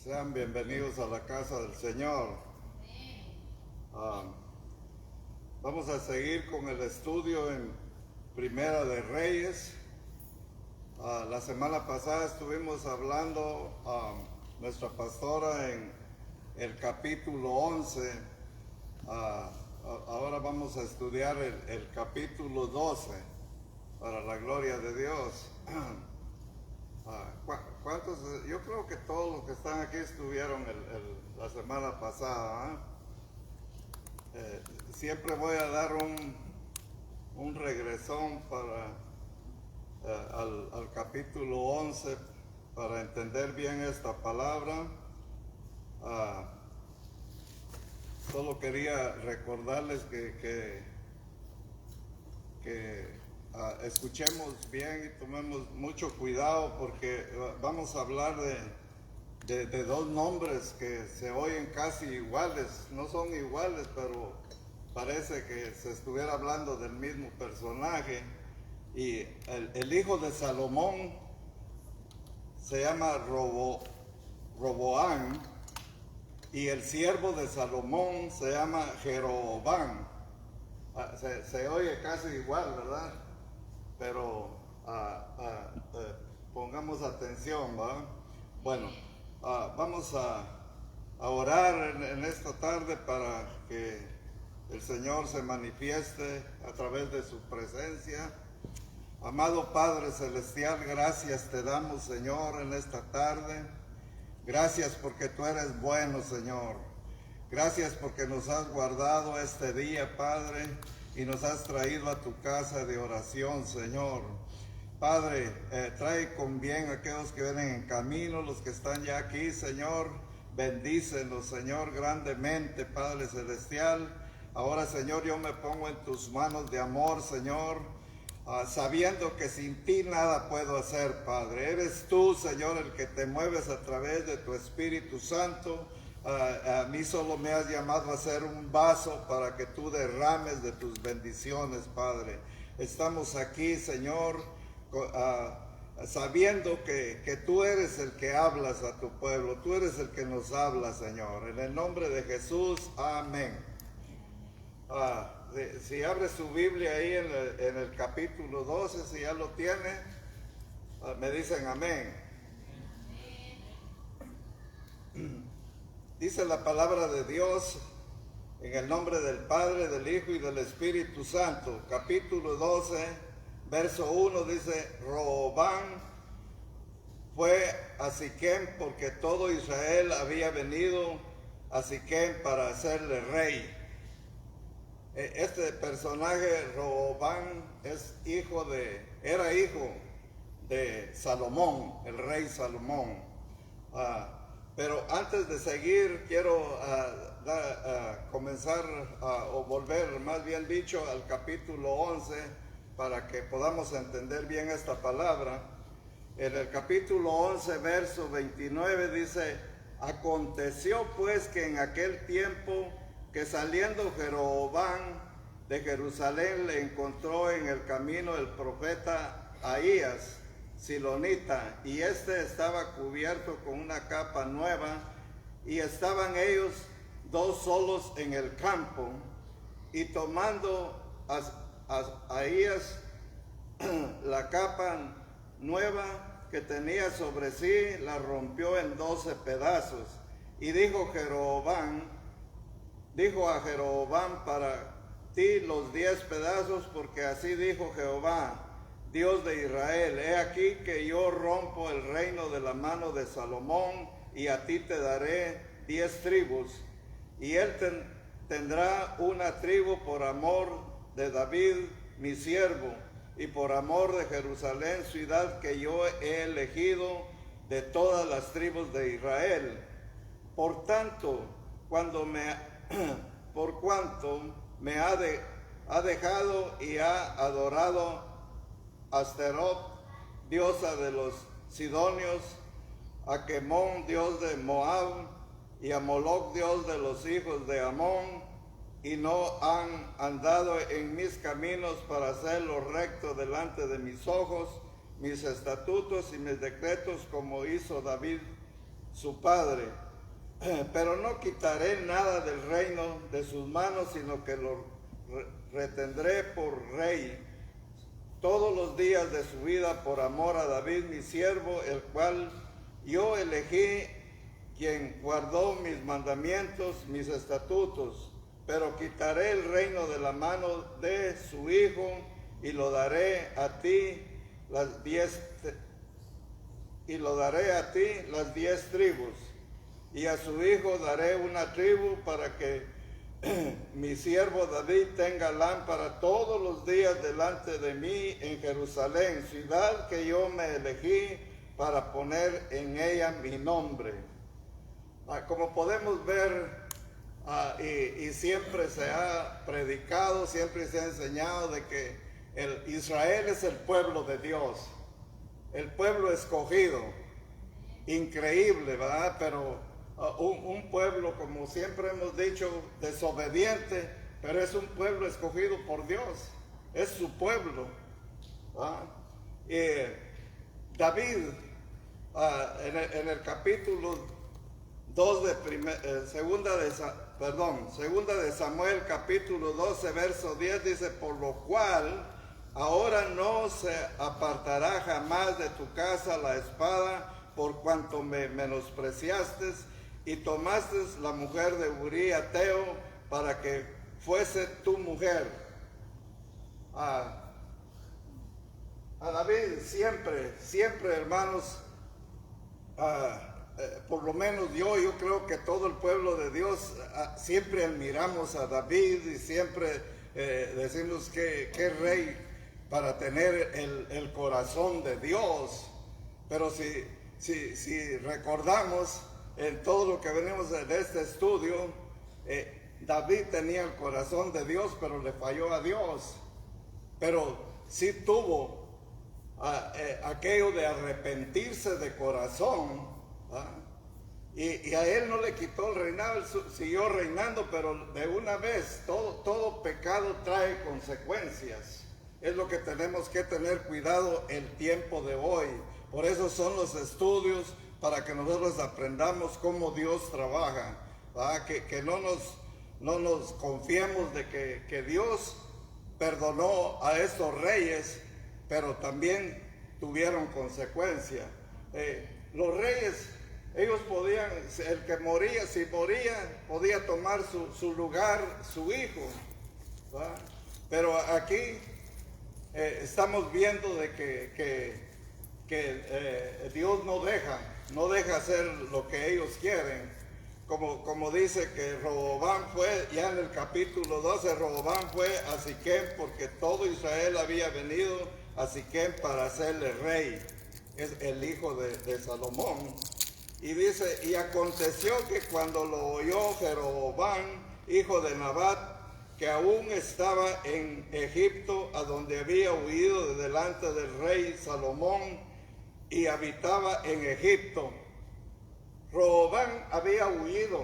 Sean bienvenidos a la casa del Señor. Ah, Vamos a seguir con el estudio en Primera de Reyes. La semana pasada estuvimos hablando nuestra pastora en el capítulo 11. Ahora vamos a estudiar el capítulo 12 para la gloria de Dios. ¿Cuántos? Yo creo que todos los que están aquí estuvieron la semana pasada. Siempre voy a dar un regresón al capítulo 11 para entender bien esta palabra. Solo quería recordarles que escuchemos bien y tomemos mucho cuidado, porque vamos a hablar de dos nombres que se oyen casi iguales. No son iguales, pero parece que se estuviera hablando del mismo personaje. Y el hijo de Salomón se llama Roboam, y el siervo de Salomón se llama Jeroboam. Se oye casi igual, ¿verdad? Pero pongamos atención, ¿va? Bueno, vamos a orar en esta tarde para que el Señor se manifieste a través de su presencia. Amado Padre Celestial, gracias te damos, Señor, en esta tarde. Gracias porque tú eres bueno, Señor. Gracias porque nos has guardado este día, Padre, y nos has traído a tu casa de oración, Señor. Padre, trae con bien a aquellos que vienen en camino, los que están ya aquí, Señor. Bendícelos, Señor, grandemente, Padre Celestial. Ahora, Señor, yo me pongo en tus manos de amor, Señor, sabiendo que sin ti nada puedo hacer, Padre. Eres tú, Señor, el que te mueves a través de tu Espíritu Santo. A mí solo me has llamado a ser un vaso para que tú derrames de tus bendiciones, Padre. Estamos aquí, Señor, sabiendo que tú eres el que hablas a tu pueblo. Tú eres el que nos habla, Señor. En el nombre de Jesús, amén. Si abre su Biblia ahí en el capítulo 12, si ya lo tiene, me dicen amén. Dice la palabra de Dios en el nombre del Padre, del Hijo y del Espíritu Santo. Capítulo 12, verso 1 dice: Roboam fue a Siquem porque todo Israel había venido a Siquem para hacerle rey. Este personaje, Roboam, era hijo de Salomón, el rey Salomón. Pero antes de seguir, quiero comenzar o volver, más bien dicho, al capítulo 11 para que podamos entender bien esta palabra. En el capítulo 11, verso 29 dice: aconteció pues que en aquel tiempo que saliendo Jeroboam de Jerusalén le encontró en el camino el profeta Ahías, silonita, y este estaba cubierto con una capa nueva, y estaban ellos dos solos en el campo, y tomando a Ahías la capa nueva que tenía sobre sí, la rompió en 12 pedazos, y dijo a Jeroboam: para ti los 10 pedazos, porque así dijo Jehová, Dios de Israel: he aquí que yo rompo el reino de la mano de Salomón, y a ti te daré 10 tribus, y él tendrá una tribu por amor de David mi siervo, y por amor de Jerusalén, ciudad que yo he elegido de todas las tribus de Israel. Por tanto, por cuanto me ha dejado y ha adorado a Asterot, diosa de los sidonios, a Quemón, dios de Moab, y a Moloc, dios de los hijos de Amón, y no han andado en mis caminos para hacer lo recto delante de mis ojos, mis estatutos y mis decretos, como hizo David su padre. Pero no quitaré nada del reino de sus manos, sino que lo retendré por rey todos los días de su vida, por amor a David mi siervo, el cual yo elegí, quien guardó mis mandamientos, mis estatutos. Pero quitaré el reino de la mano de su hijo, y lo daré a ti las 10 tribus, y a su hijo daré una tribu, para que mi siervo David tenga lámpara todos los días delante de mí en Jerusalén, ciudad que yo me elegí para poner en ella mi nombre. Como podemos ver, y siempre se ha predicado, siempre se ha enseñado de que Israel es el pueblo de Dios, el pueblo escogido. Increíble, ¿verdad? Pero un pueblo, como siempre hemos dicho, desobediente, pero es un pueblo escogido por Dios, es su pueblo. David, en el capítulo 2 de segunda de Samuel, capítulo 12, verso 10, dice: por lo cual ahora no se apartará jamás de tu casa la espada, por cuanto me menospreciaste y tomaste la mujer de Uría Eteo para que fuese tu mujer. A David siempre, hermanos, por lo menos yo creo que todo el pueblo de Dios, siempre admiramos a David y siempre decimos que rey para tener el corazón de Dios. Pero si recordamos en todo lo que venimos de este estudio, David tenía el corazón de Dios, pero le falló a Dios. Pero sí tuvo aquello de arrepentirse de corazón, y a él no le quitó el reinado, él siguió reinando, pero de una vez. Todo pecado trae consecuencias. Es lo que tenemos que tener cuidado el tiempo de hoy. Por eso son los estudios, para que nosotros aprendamos cómo Dios trabaja, que no nos confiemos de que Dios perdonó a estos reyes, pero también tuvieron consecuencias. Los reyes, ellos podían, el que moría, si moría, podía tomar su lugar, su hijo, ¿verdad? Pero aquí estamos viendo de que Dios no deja hacer lo que ellos quieren. Como dice que Roboam fue, ya en el capítulo 12, Roboam fue a Siquem, porque todo Israel había venido a Siquem para hacerle rey. Es el hijo de Salomón. Y dice: y aconteció que cuando lo oyó Jeroboam, hijo de Nabat, que aún estaba en Egipto, a donde había huido de delante del rey Salomón, y habitaba en Egipto. Roboam había huido,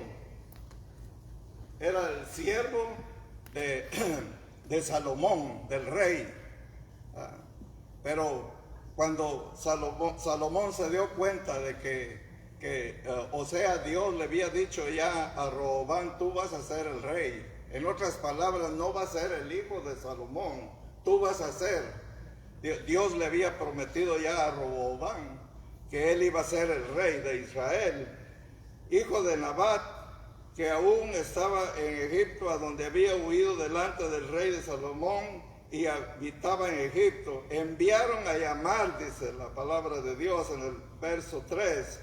era el siervo de Salomón, del rey. Pero cuando Salomón se dio cuenta de que Dios le había dicho ya a Roboam: tú vas a ser el rey. En otras palabras, no vas a ser el hijo de Salomón, tú vas a ser. Dios le había prometido ya a Roboam que él iba a ser el rey de Israel. Hijo de Nabat, que aún estaba en Egipto, a donde había huido delante del rey de Salomón, y habitaba en Egipto. Enviaron a llamar, dice la palabra de Dios en el verso 3.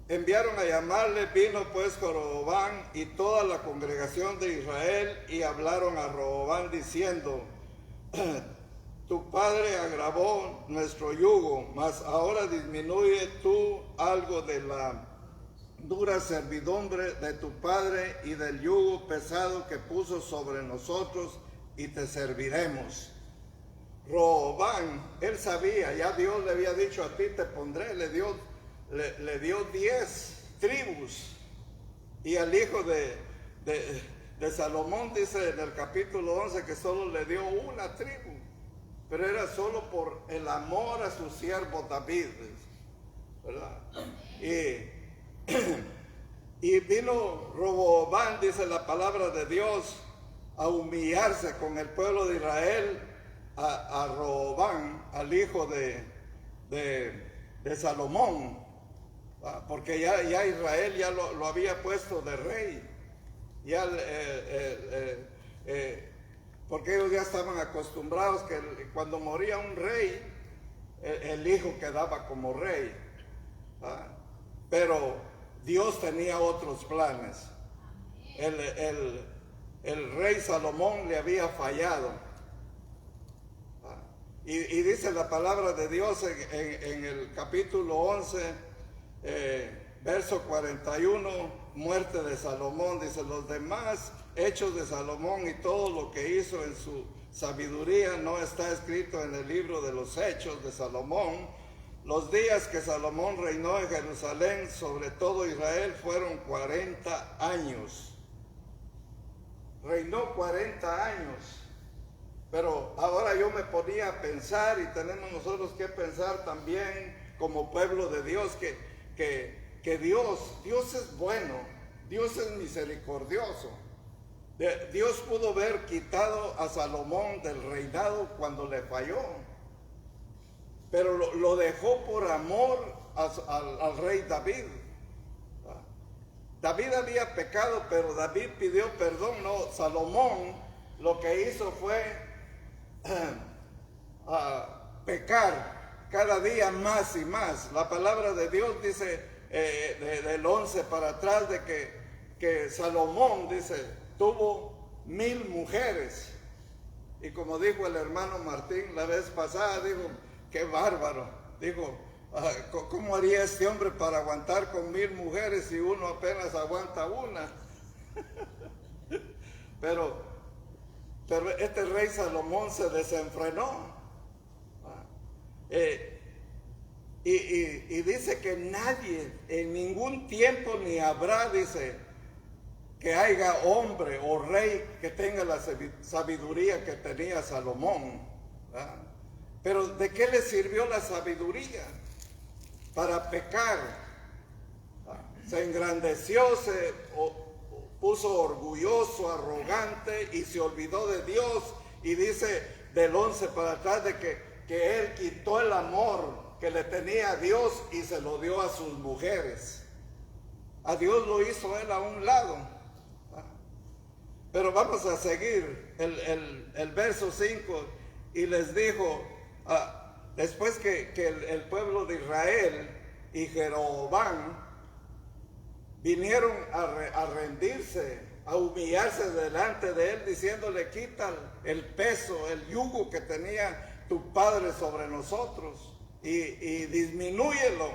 Enviaron a llamarle. Vino pues Roboam y toda la congregación de Israel, y hablaron a Roboam diciendo: tu padre agravó nuestro yugo, mas ahora disminuye tú algo de la dura servidumbre de tu padre y del yugo pesado que puso sobre nosotros, y te serviremos. Roboam, él sabía, ya Dios le había dicho: a ti te pondré. Le dio 10 tribus, y al hijo de Salomón dice en el capítulo 11 que solo le dio una tribu, pero era solo por el amor a su siervo David, ¿verdad? Y, y vino Roboam, dice la palabra de Dios, a humillarse con el pueblo de Israel, a Roboam, al hijo de Salomón, porque ya Israel ya lo había puesto de rey, ya porque ellos ya estaban acostumbrados que cuando moría un rey, el hijo quedaba como rey. Pero Dios tenía otros planes. El rey Salomón le había fallado. Y dice la palabra de Dios en el capítulo 11, verso 41, muerte de Salomón. Dice: los demás hechos de Salomón y todo lo que hizo en su sabiduría no está escrito en el libro de los hechos de Salomón. Los días que Salomón reinó en Jerusalén sobre todo Israel fueron 40 años. Reinó 40 años. Pero ahora yo me ponía a pensar, y tenemos nosotros que pensar también como pueblo de Dios, que Dios es bueno, Dios es misericordioso. Dios pudo haber quitado a Salomón del reinado cuando le falló, pero lo dejó por amor al rey David. David había pecado, pero David pidió perdón. No, Salomón lo que hizo fue pecar cada día más y más. La palabra de Dios dice del 11 para atrás de que Salomón, dice, tuvo 1000 mujeres. Y como dijo el hermano Martín la vez pasada, dijo: qué bárbaro. Dijo: ¿cómo haría este hombre para aguantar con 1000 mujeres si uno apenas aguanta una? Pero este rey Salomón se desenfrenó. Y dice que nadie, en ningún tiempo ni habrá, dice, que haya hombre o rey que tenga la sabiduría que tenía Salomón. Pero ¿de qué le sirvió la sabiduría? Para pecar. Se engrandeció, se puso orgulloso, arrogante, y se olvidó de Dios. Y dice del 11 para atrás de que él quitó el amor que le tenía a Dios y se lo dio a sus mujeres. A Dios lo hizo él a un lado. Pero vamos a seguir el verso 5. Y les dijo, después que el pueblo de Israel y Jeroboam vinieron a rendirse, a humillarse delante de él, diciéndole: quita el peso, el yugo que tenía tu padre sobre nosotros y disminúyelo.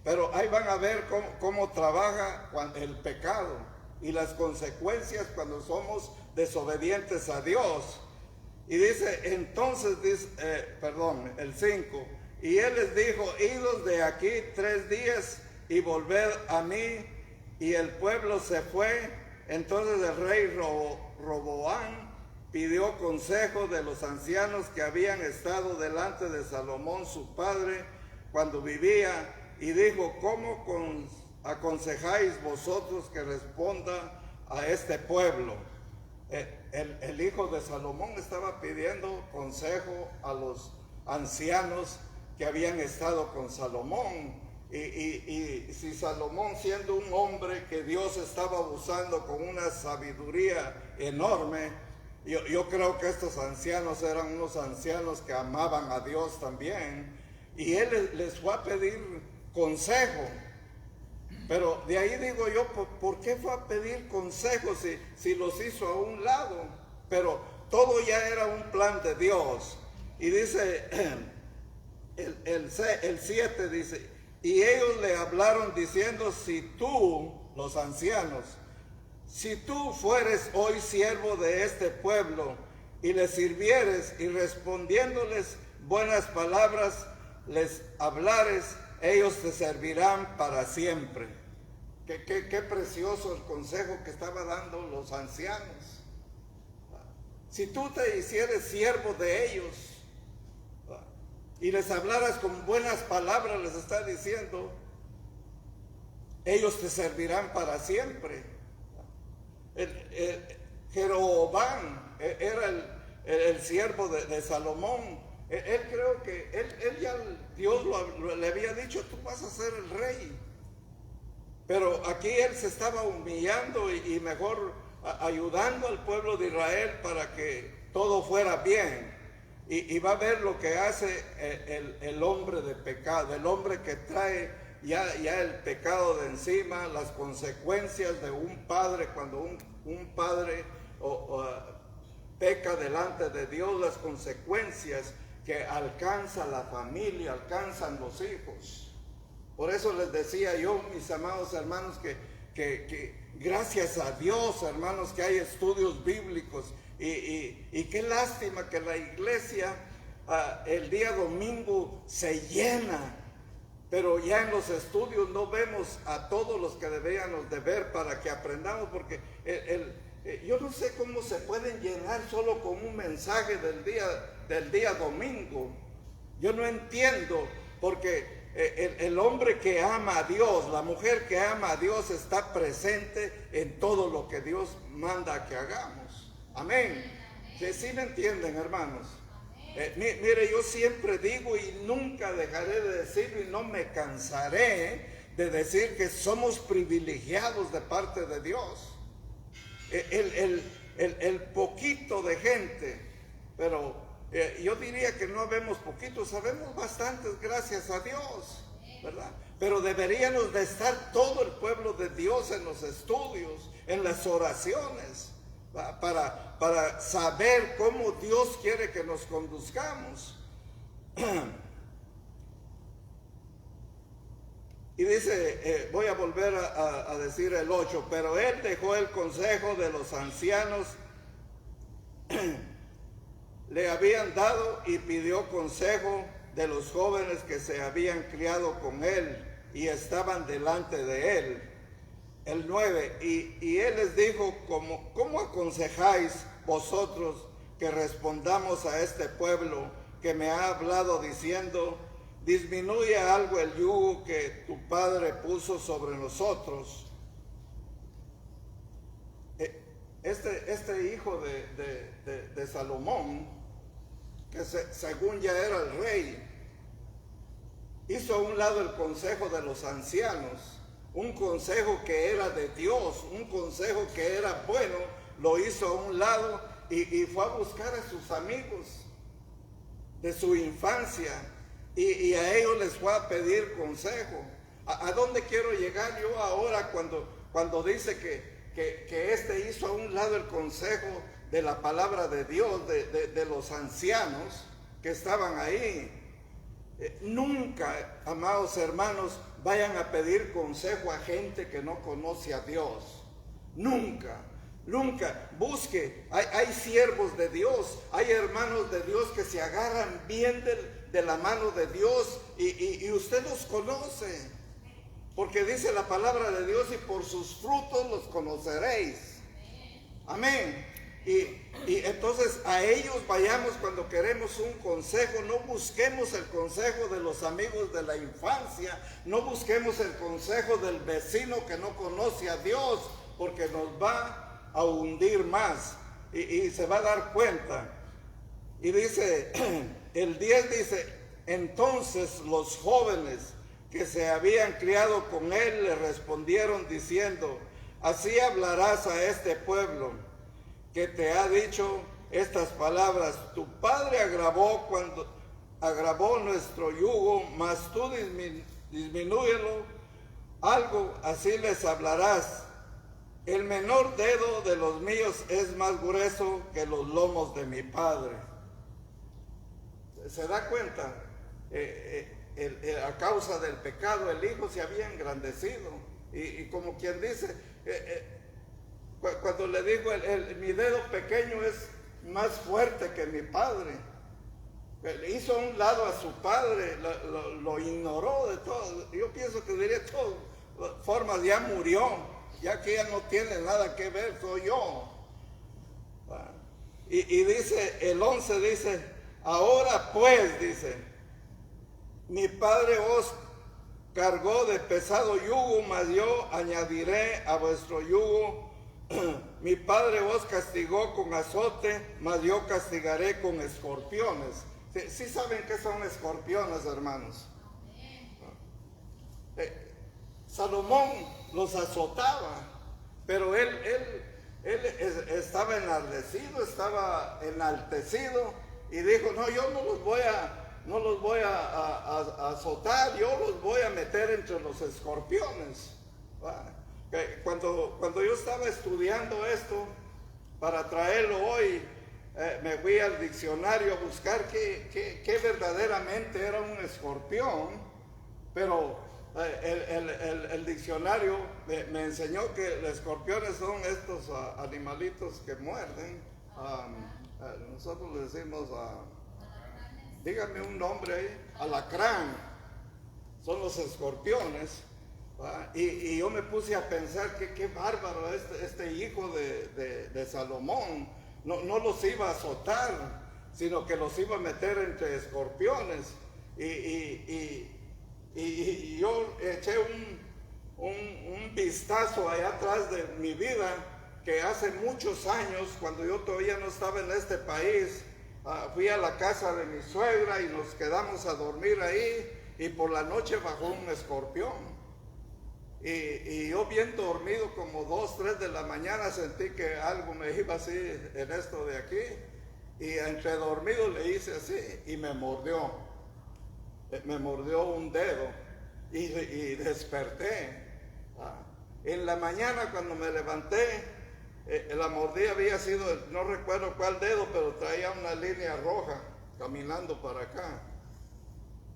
Pero ahí van a ver cómo trabaja el pecado y las consecuencias cuando somos desobedientes a Dios. Y dice, entonces, el 5, y él les dijo: idos de aquí 3 días y volved a mí. Y el pueblo se fue. Entonces el rey Roboam pidió consejo de los ancianos que habían estado delante de Salomón su padre cuando vivía, y dijo: ¿cómo aconsejáis vosotros que responda a este pueblo? El hijo de Salomón estaba pidiendo consejo a los ancianos que habían estado con Salomón. Y si Salomón, siendo un hombre que Dios estaba usando con una sabiduría enorme, yo creo que estos ancianos eran unos ancianos que amaban a Dios también, y él les fue a pedir consejo. Pero de ahí digo yo, ¿por qué fue a pedir consejo si los hizo a un lado? Pero todo ya era un plan de Dios. Y dice el 7, dice: y ellos le hablaron diciendo: si tú, los ancianos, si tú fueres hoy siervo de este pueblo y les sirvieres, y respondiéndoles buenas palabras les hablares, ellos te servirán para siempre. Qué precioso el consejo que estaban dando los ancianos. Si tú te hicieres siervo de ellos y les hablaras con buenas palabras, les está diciendo, ellos te servirán para siempre. Jeroboam era el siervo de Salomón. Él creo que él ya Dios le había dicho: tú vas a ser el rey. Pero aquí él se estaba humillando y mejor ayudando al pueblo de Israel para que todo fuera bien. Y va a ver lo que hace el hombre de pecado, el hombre que trae ya el pecado de encima, las consecuencias de un padre cuando un padre peca delante de Dios, las consecuencias que alcanza la familia, alcanzan los hijos. Por eso les decía yo, mis amados hermanos, que gracias a Dios, hermanos, que hay estudios bíblicos. Y qué lástima que la iglesia el día domingo se llena, pero ya en los estudios no vemos a todos los que deberíamos de ver para que aprendamos, porque yo no sé cómo se pueden llenar solo con un mensaje del día domingo. Yo no entiendo, porque el hombre que ama a Dios, la mujer que ama a Dios está presente en todo lo que Dios manda que hagamos. Amén. ¿Sí me entienden, hermanos? Mire, yo siempre digo y nunca dejaré de decirlo y no me cansaré de decir que somos privilegiados de parte de Dios. El poquito de gente, pero yo diría que no vemos poquitos, sabemos bastantes, gracias a Dios, ¿verdad? Pero deberíamos de estar todo el pueblo de Dios en los estudios, en las oraciones, para saber cómo Dios quiere que nos conduzcamos. Y dice, voy a volver a decir el 8, pero él dejó el consejo de los ancianos, le habían dado, y pidió consejo de los jóvenes que se habían criado con él y estaban delante de él. El 9, y él les dijo: ¿Cómo aconsejáis vosotros que respondamos a este pueblo que me ha hablado diciendo: disminuye algo el yugo que tu padre puso sobre nosotros? Este hijo de Salomón, que según ya era el rey, hizo a un lado el consejo de los ancianos, un consejo que era de Dios, un consejo que era bueno, lo hizo a un lado y fue a buscar a sus amigos de su infancia y a ellos les fue a pedir consejo. ¿A dónde quiero llegar yo ahora cuando dice que este hizo a un lado el consejo de la palabra de Dios, de los ancianos que estaban ahí? Nunca, amados hermanos, vayan a pedir consejo a gente que no conoce a Dios. Nunca, nunca. Busque, hay siervos de Dios, hay hermanos de Dios que se agarran bien de la mano de Dios y usted los conoce. Porque dice la palabra de Dios: y por sus frutos los conoceréis. Amén. Y entonces a ellos vayamos cuando queremos un consejo. No busquemos el consejo de los amigos de la infancia, no busquemos el consejo del vecino que no conoce a Dios, porque nos va a hundir más y se va a dar cuenta. Y dice, el 10 dice: entonces los jóvenes que se habían criado con él le respondieron diciendo: así hablarás a este pueblo que te ha dicho estas palabras: tu padre agravó nuestro yugo, mas tú disminúyelo algo, así les hablarás. El menor dedo de los míos es más grueso que los lomos de mi padre. ¿Se da cuenta? A causa del pecado el hijo se había engrandecido y como quien dice, cuando le dijo mi dedo pequeño es más fuerte que mi padre, hizo a un lado a su padre, lo ignoró de todo. Yo pienso que diría de todas formas ya murió, ya que ya no tiene nada que ver, soy yo. Y dice el 11, dice: ahora pues, dice, mi padre os cargó de pesado yugo, mas yo añadiré a vuestro yugo. Mi padre os castigó con azote, mas yo castigaré con escorpiones. ¿Sí saben qué son escorpiones, hermanos? Salomón los azotaba, pero él estaba enardecido, estaba enaltecido y dijo, no, yo no los voy a azotar, yo los voy a meter entre los escorpiones. Cuando yo estaba estudiando esto, para traerlo hoy, me fui al diccionario a buscar qué verdaderamente era un escorpión, pero el diccionario me enseñó que los escorpiones son estos animalitos que muerden. Nosotros le decimos, dígame un nombre ahí, alacrán, son los escorpiones. Y yo me puse a pensar que qué bárbaro este hijo de Salomón. No los iba a azotar, sino que los iba a meter entre escorpiones. Y yo eché un vistazo allá atrás de mi vida, que hace muchos años, cuando yo todavía no estaba en este país, fui a la casa de mi suegra y nos quedamos a dormir ahí, y por la noche bajó un escorpión. Y yo bien dormido, como 2, 3 de la mañana, sentí que algo me iba así en esto de aquí, y entre dormido le hice así y me mordió un dedo y desperté. En la mañana cuando me levanté, la mordida había sido, no recuerdo cuál dedo, pero traía una línea roja caminando para acá.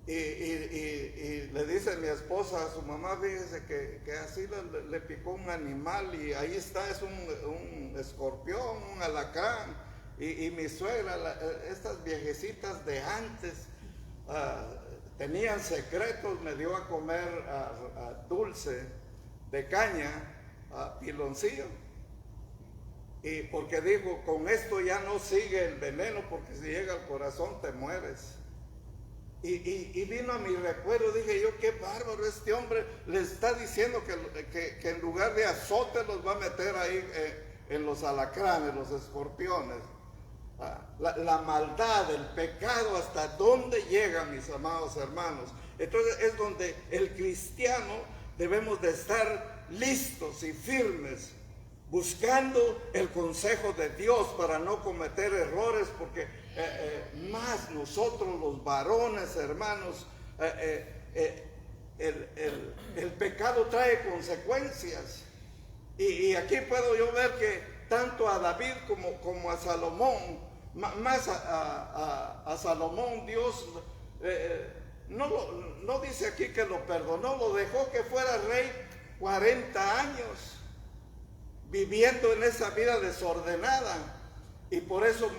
Y le dice mi esposa a su mamá, fíjese que así le picó un animal y ahí está, es un escorpión, un alacrán. Y mi suegra, estas viejecitas de antes, tenían secretos, me dio a comer dulce de caña, piloncillo. Y porque digo, con esto ya no sigue el veneno, porque si llega al corazón te mueres. Y vino a mi recuerdo, dije yo, qué bárbaro, este hombre le está diciendo que en lugar de azote los va a meter ahí en los alacranes, los escorpiones. La maldad, el pecado, hasta dónde llega, mis amados hermanos. Entonces es donde el cristiano debemos de estar listos y firmes, buscando el consejo de Dios para no cometer errores, porque más nosotros los varones, hermanos, el pecado trae consecuencias. Y aquí puedo yo ver que tanto a David como a Salomón, más a Salomón, Dios no dice aquí que lo perdonó, lo dejó que fuera rey 40 años, viviendo en esa vida desordenada. Y por eso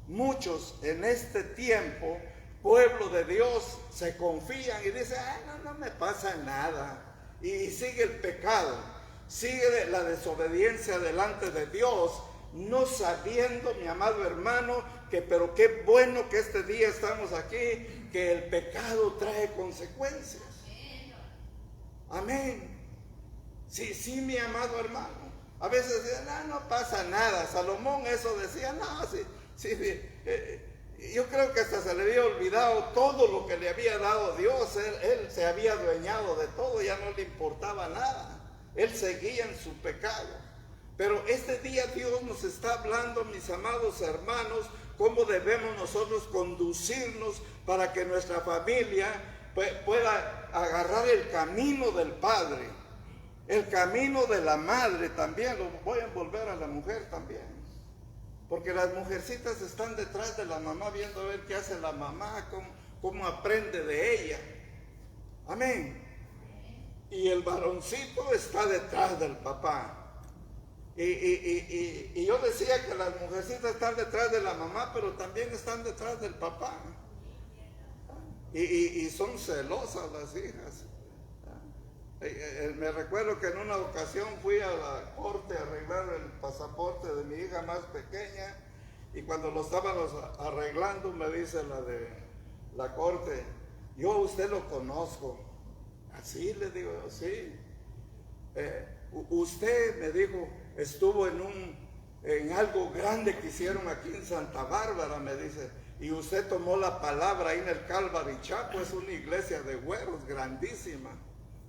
muchos en este tiempo, pueblo de Dios, se confían y dicen, no me pasa nada. Y sigue el pecado, sigue la desobediencia delante de Dios, no sabiendo, mi amado hermano, pero qué bueno que este día estamos aquí, que el pecado trae consecuencias. Amén. Sí, mi amado hermano. A veces dicen, no pasa nada. Salomón eso decía, yo creo que hasta se le había olvidado todo lo que le había dado Dios. Él se había adueñado de todo, ya no le importaba nada. Él seguía en su pecado. Pero este día Dios nos está hablando, mis amados hermanos, cómo debemos nosotros conducirnos para que nuestra familia pueda agarrar el camino del Padre, el camino de la madre también. Lo voy a envolver a la mujer también, porque las mujercitas están detrás de la mamá, viendo a ver qué hace la mamá, cómo aprende de ella. Amén. Y el varoncito está detrás del papá. Y yo decía que las mujercitas están detrás de la mamá, pero también están detrás del papá. Y son celosas las hijas. Me recuerdo que en una ocasión fui a la corte a arreglar el pasaporte de mi hija más pequeña, y cuando lo estábamos arreglando me dice la de la corte, yo a usted lo conozco, Así le digo, sí. Usted me dijo, estuvo en algo grande que hicieron aquí en Santa Bárbara, me dice, y usted tomó la palabra ahí en el Calvary Chapo, es una iglesia de güeros grandísima,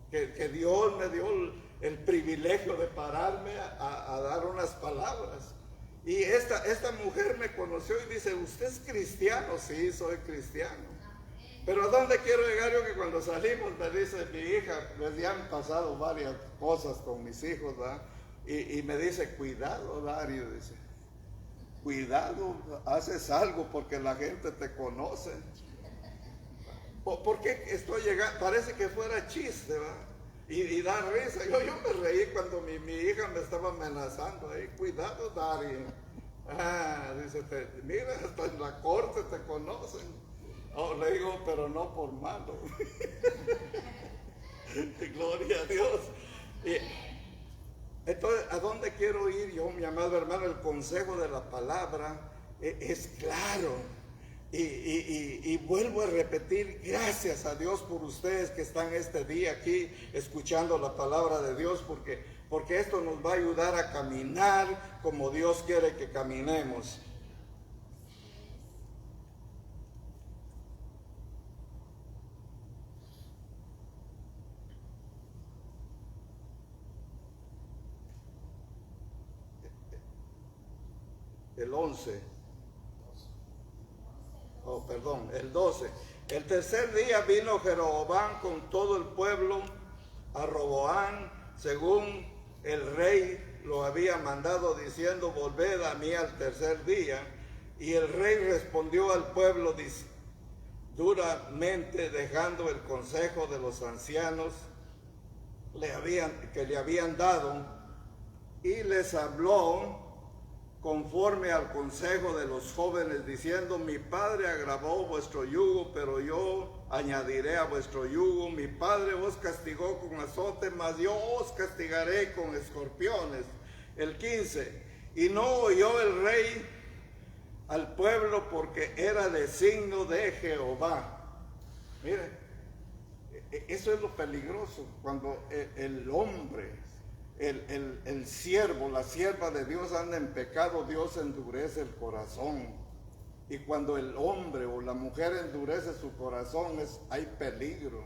que Dios me dio el privilegio de pararme a dar unas palabras. Y esta mujer me conoció y dice, ¿usted es cristiano? Sí, soy cristiano. Pero ¿a dónde quiero llegar yo? Que cuando salimos me dice mi hija, pues ya han pasado varias cosas con mis hijos, ¿verdad? Y me dice, cuidado, Dario, dice, cuidado, haces algo porque la gente te conoce. ¿Por qué estoy llegando? Parece que fuera chiste, ¿verdad? Y da risa. Yo me reí cuando mi hija me estaba amenazando. Cuidado, Dario. Dice, mira, hasta en la corte te conocen. Oh, le digo, pero no por malo. Gloria a Dios. Entonces, ¿a dónde quiero ir yo, mi amado hermano? El consejo de la palabra es claro. Y vuelvo a repetir, gracias a Dios por ustedes que están este día aquí escuchando la palabra de Dios, porque esto nos va a ayudar a caminar como Dios quiere que caminemos. El 11. Oh, perdón, el 12. El tercer día vino Jeroboam con todo el pueblo a Roboam, según el rey lo había mandado, diciendo, volved a mí al tercer día. Y el rey respondió al pueblo duramente, dejando el consejo de los ancianos que le habían dado, y les habló conforme al consejo de los jóvenes, diciendo, mi padre agravó vuestro yugo, pero yo añadiré a vuestro yugo. Mi padre os castigó con azote, mas yo os castigaré con escorpiones. El 15, y no oyó el rey al pueblo, porque era designio de Jehová. Mire, eso es lo peligroso, cuando el hombre, el siervo, la sierva de Dios anda en pecado, Dios endurece el corazón. Y cuando el hombre o la mujer endurece su corazón, hay peligro.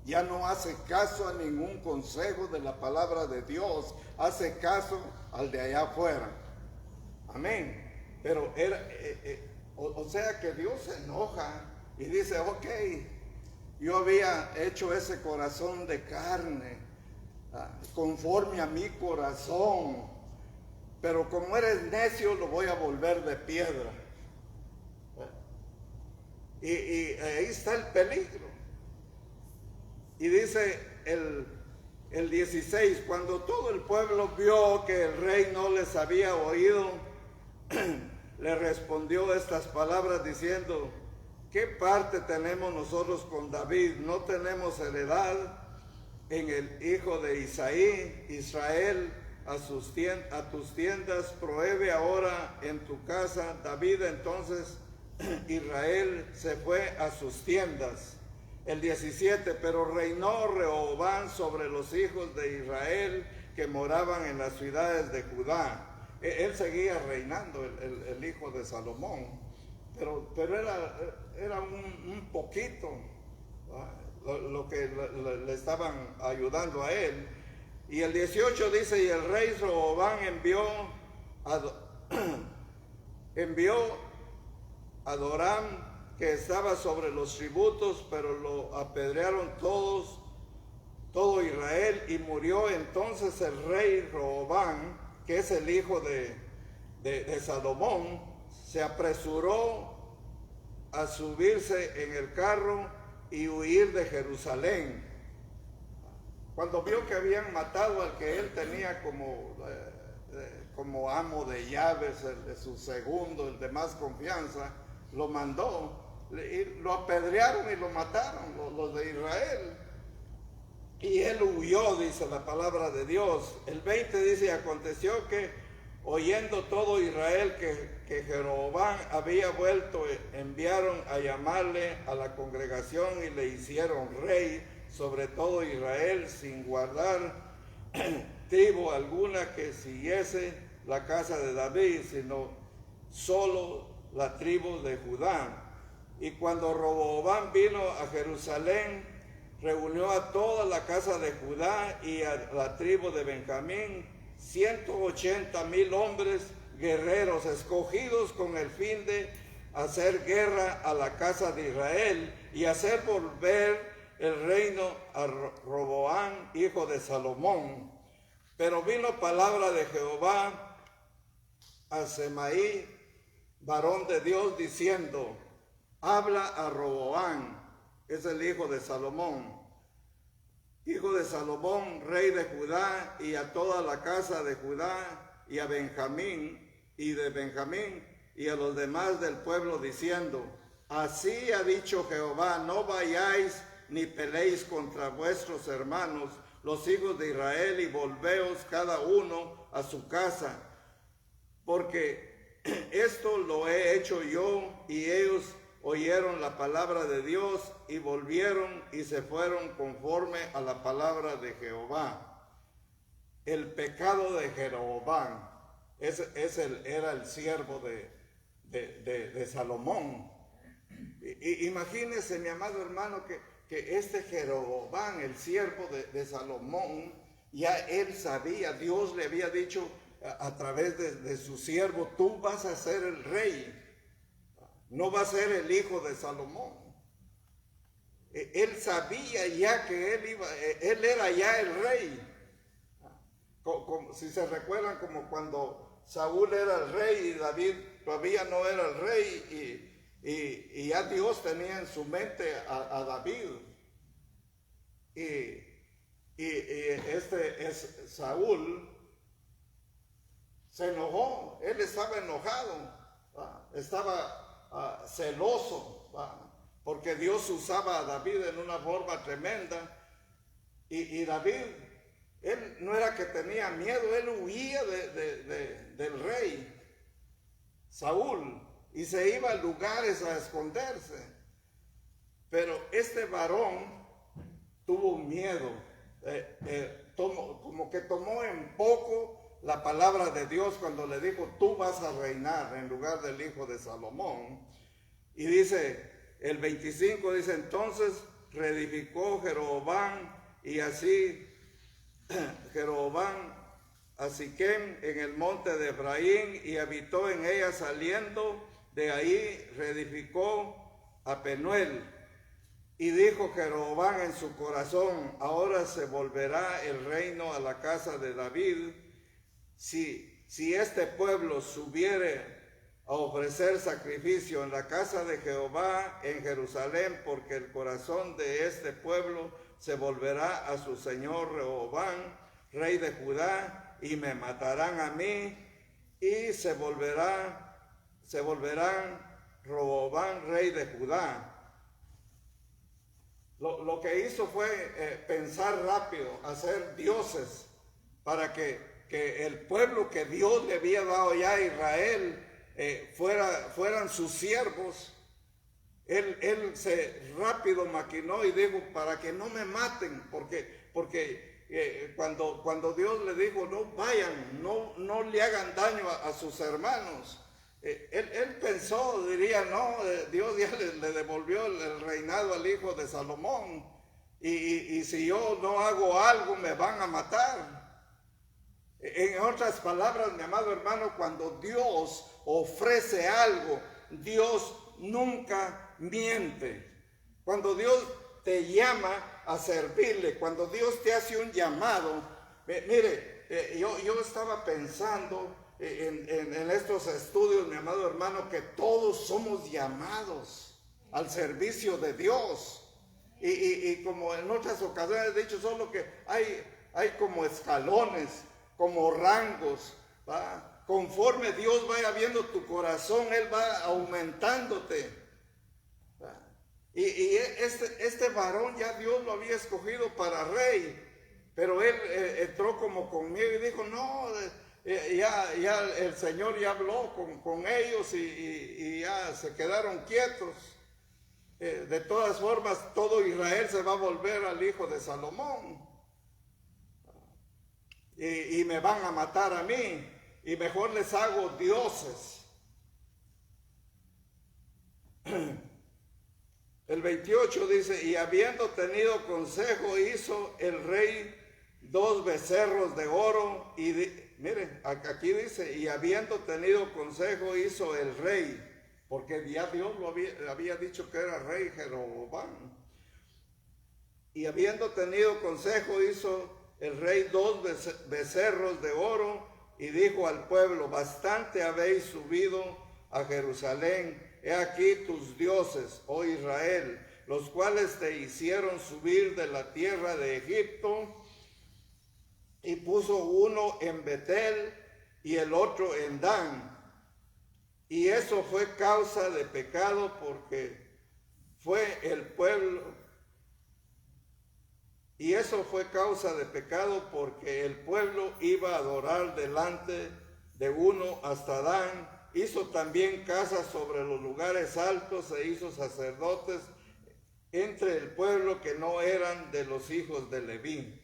Ya no hace caso a ningún consejo de la palabra de Dios, hace caso al de allá afuera. Amén. Pero o sea que Dios se enoja y dice, ok, yo había hecho ese corazón de carne, conforme a mi corazón, pero como eres necio lo voy a volver de piedra. Y ahí está el peligro. Y dice el 16, cuando todo el pueblo vio que el rey no les había oído, le respondió estas palabras diciendo, ¿qué parte tenemos nosotros con David? ¿No tenemos heredad en el hijo de Isaí? Israel, a tus tiendas prohíbe ahora en tu casa. David entonces, Israel se fue a sus tiendas. El 17, pero reinó Rehoboam sobre los hijos de Israel que moraban en las ciudades de Judá. Él seguía reinando, el hijo de Salomón, pero era un poquito lo que le estaban ayudando a él. Y el 18 dice, y el rey Rehoboam envió a Doram, que estaba sobre los tributos, pero lo apedrearon todo Israel, y murió entonces el rey Rehoboam, que es el hijo de Salomón, se apresuró a subirse en el carro y huir de Jerusalén. Cuando vio que habían matado al que él tenía como amo de llaves, su segundo, el de más confianza, lo mandó, y lo apedrearon y lo mataron los de Israel. Y él huyó, dice la palabra de Dios. El 20 dice, y aconteció que oyendo todo Israel que Jeroboam había vuelto, enviaron a llamarle a la congregación y le hicieron rey sobre todo Israel, sin guardar tribu alguna que siguiese la casa de David, sino solo la tribu de Judá. Y cuando Roboam vino a Jerusalén, reunió a toda la casa de Judá y a la tribu de Benjamín, 180,000 hombres guerreros escogidos con el fin de hacer guerra a la casa de Israel y hacer volver el reino a Roboam, hijo de Salomón. Pero vino palabra de Jehová a Semaí, varón de Dios, diciendo: habla a Roboam, es el hijo de Salomón, rey de Judá, y a toda la casa de Judá, y a Benjamín, y a los demás del pueblo, diciendo: así ha dicho Jehová, no vayáis ni peleéis contra vuestros hermanos, los hijos de Israel, y volveos cada uno a su casa, porque esto lo he hecho yo. Y ellos oyeron la palabra de Dios y volvieron y se fueron conforme a la palabra de Jehová. El pecado de Jeroboam, era el siervo de Salomón. Imagínese, mi amado hermano, que este Jeroboam, el siervo de Salomón, ya él sabía, Dios le había dicho a través de su siervo: tú vas a ser el rey, no vas a ser el hijo de Salomón. Él sabía ya que él era ya el rey. Si se recuerdan, como cuando Saúl era el rey y David todavía no era el rey, y ya Dios tenía en su mente a David. Y Saúl se enojó, él estaba enojado, estaba celoso, porque Dios usaba a David en una forma tremenda. Y David, él no era que tenía miedo, él huía del rey Saúl y se iba a lugares a esconderse. Pero este varón tuvo miedo, como que tomó en poco la palabra de Dios cuando le dijo: tú vas a reinar en lugar del hijo de Salomón. Y dice, el 25 dice: entonces reedificó Jeroboam, y así Jeroboam a Siquem en el monte de Efraín, y habitó en ella. Saliendo de ahí reedificó a Penuel. Y dijo Jeroboam en su corazón: ahora se volverá el reino a la casa de David, si este pueblo subiere a ofrecer sacrificio en la casa de Jehová en Jerusalén, porque el corazón de este pueblo se volverá a su señor Rehoboam, rey de Judá, y me matarán a mí, y se volverán Rehoboam, rey de Judá. Lo que hizo fue pensar rápido, hacer dioses, para que el pueblo que Dios le había dado ya a Israel fueran sus siervos. Él se rápido maquinó y dijo: para que no me maten, porque cuando Dios le dijo: no vayan, no le hagan daño a sus hermanos, él pensó, diría: no, Dios ya le devolvió el reinado al hijo de Salomón, y si yo no hago algo me van a matar. En otras palabras, mi amado hermano, cuando Dios ofrece algo, Dios nunca miente. Cuando Dios te llama a servirle, cuando Dios te hace un llamado, yo estaba pensando en estos estudios, mi amado hermano, que todos somos llamados al servicio de Dios. Y como en otras ocasiones he dicho, solo que hay como escalones, como rangos, ¿va? Conforme Dios vaya viendo tu corazón, Él va aumentándote, ¿va? Y este varón ya Dios lo había escogido para rey, pero él entró como conmigo y dijo: no, ya el Señor ya habló con ellos, y ya se quedaron quietos. De todas formas, todo Israel se va a volver al hijo de Salomón. Y me van a matar a mí. Y mejor les hago dioses. El 28 dice, y habiendo tenido consejo, hizo el rey 2 becerros de oro. Y miren, aquí dice, y habiendo tenido consejo, hizo el rey, porque ya Dios lo había dicho que era rey Jeroboam. Y habiendo tenido consejo, hizo el rey 2 becerros de oro, y dijo al pueblo, bastante habéis subido a Jerusalén. He aquí tus dioses, oh Israel, los cuales te hicieron subir de la tierra de Egipto. Y puso uno en Betel y el otro en Dan. Y eso fue causa de pecado, porque fue el pueblo. Y eso fue causa de pecado porque el pueblo iba a adorar delante de uno hasta Dan. Hizo también casas sobre los lugares altos e hizo sacerdotes entre el pueblo que no eran de los hijos de Leví.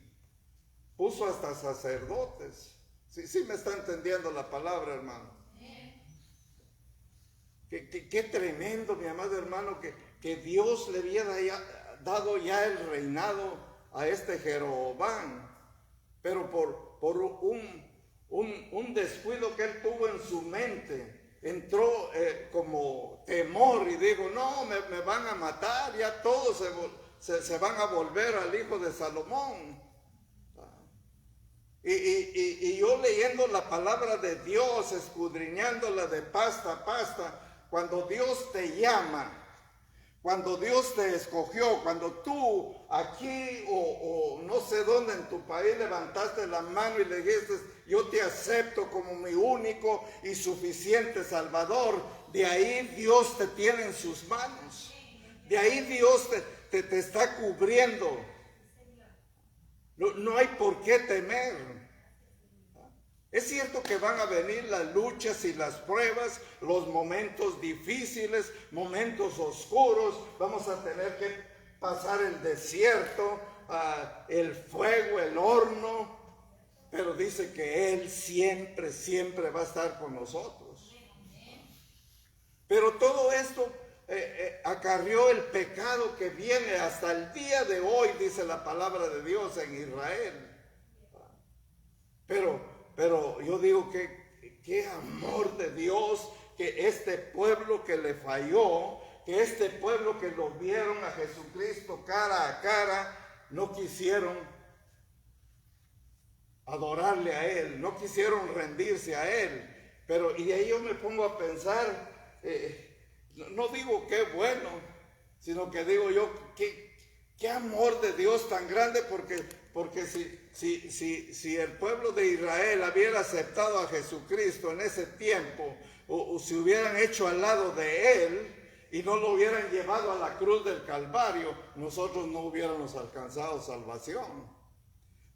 Puso hasta sacerdotes. Sí me está entendiendo la palabra, hermano. Qué tremendo, mi amado hermano, que Dios le había dado ya el reinado a este Jeroboam, pero por un descuido que él tuvo en su mente, entró como temor y dijo, no, me van a matar, ya todos se van a volver al hijo de Salomón. Y yo leyendo la palabra de Dios, escudriñándola de pasta a pasta, cuando Dios te llama, cuando Dios te escogió, cuando tú aquí o no sé dónde en tu país levantaste la mano y le dijiste, yo te acepto como mi único y suficiente Salvador, de ahí Dios te tiene en sus manos. De ahí Dios te está cubriendo. No hay por qué temer. Es cierto que van a venir las luchas y las pruebas, los momentos difíciles, momentos oscuros. Vamos a tener que pasar el desierto, el fuego, el horno. Pero dice que Él siempre, siempre va a estar con nosotros. Pero todo esto acarrió el pecado que viene hasta el día de hoy, dice la palabra de Dios, en Israel. Pero yo digo que qué amor de Dios, que este pueblo que le falló, que este pueblo que lo vieron a Jesucristo cara a cara, no quisieron adorarle a Él, no quisieron rendirse a Él. Pero y ahí yo me pongo a pensar, no digo qué bueno, sino que digo yo, qué amor de Dios tan grande, porque si el pueblo de Israel hubiera aceptado a Jesucristo en ese tiempo, o se hubieran hecho al lado de Él y no lo hubieran llevado a la cruz del Calvario, nosotros no hubiéramos alcanzado salvación.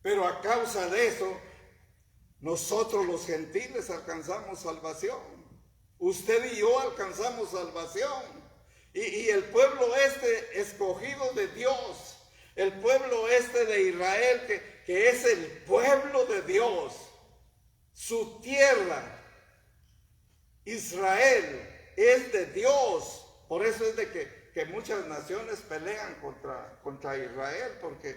Pero a causa de eso, nosotros los gentiles alcanzamos salvación. Usted y yo alcanzamos salvación. Y el pueblo escogido de Dios, el pueblo de Israel, que es el pueblo de Dios, su tierra, Israel, es de Dios. Por eso es de que muchas naciones pelean contra Israel, porque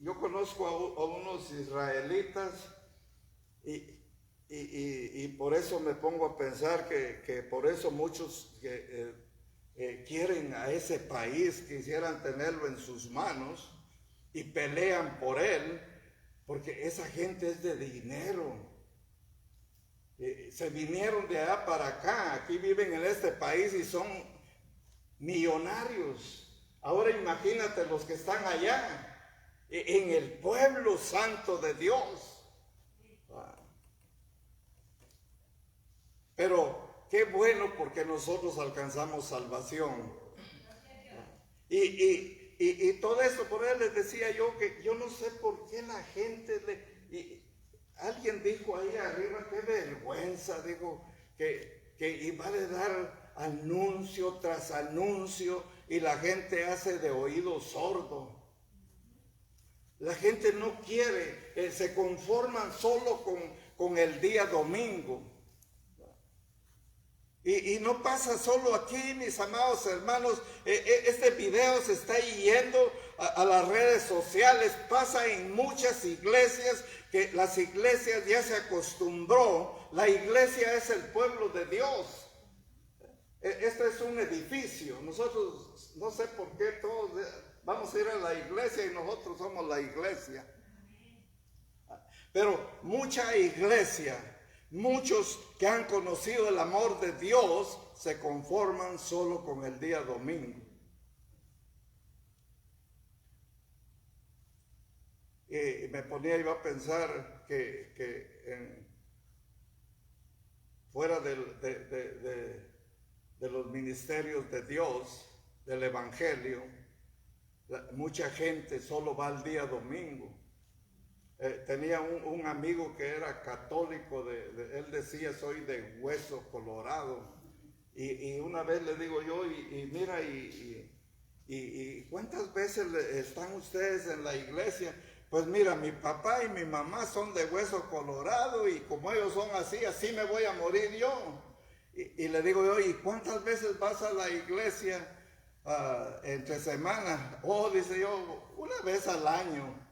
yo conozco a unos israelitas y por eso me pongo a pensar que por eso muchos quieren a ese país, quisieran tenerlo en sus manos y pelean por él, porque esa gente es de dinero. Se vinieron de allá para acá, aquí viven en este país y son millonarios. Ahora imagínate los que están allá, en el pueblo santo de Dios. Pero qué bueno, porque nosotros alcanzamos salvación. Y todo eso, por él les decía yo que yo no sé por qué la gente alguien dijo ahí arriba, qué vergüenza, digo, que iba a dar anuncio tras anuncio y la gente hace de oído sordo. La gente no quiere, se conforman solo con el día domingo. Y no pasa solo aquí, mis amados hermanos. Este video se está yendo a las redes sociales. Pasa en muchas iglesias, que las iglesias ya se acostumbró. La iglesia es el pueblo de Dios. Este es un edificio. Nosotros, no sé por qué todos vamos a ir a la iglesia y nosotros somos la iglesia. Pero mucha iglesia, muchos que han conocido el amor de Dios, se conforman solo con el día domingo. Y me ponía yo a pensar que fuera de los ministerios de Dios, del evangelio, mucha gente solo va al día domingo. Tenía un amigo que era católico, él decía: soy de hueso colorado. Y una vez le digo yo, mira, ¿cuántas veces están ustedes en la iglesia? Pues mira, mi papá y mi mamá son de hueso colorado, y como ellos son así, así me voy a morir yo. Y le digo yo: ¿y cuántas veces vas a la iglesia entre semana? Oh, dice yo, una vez al año.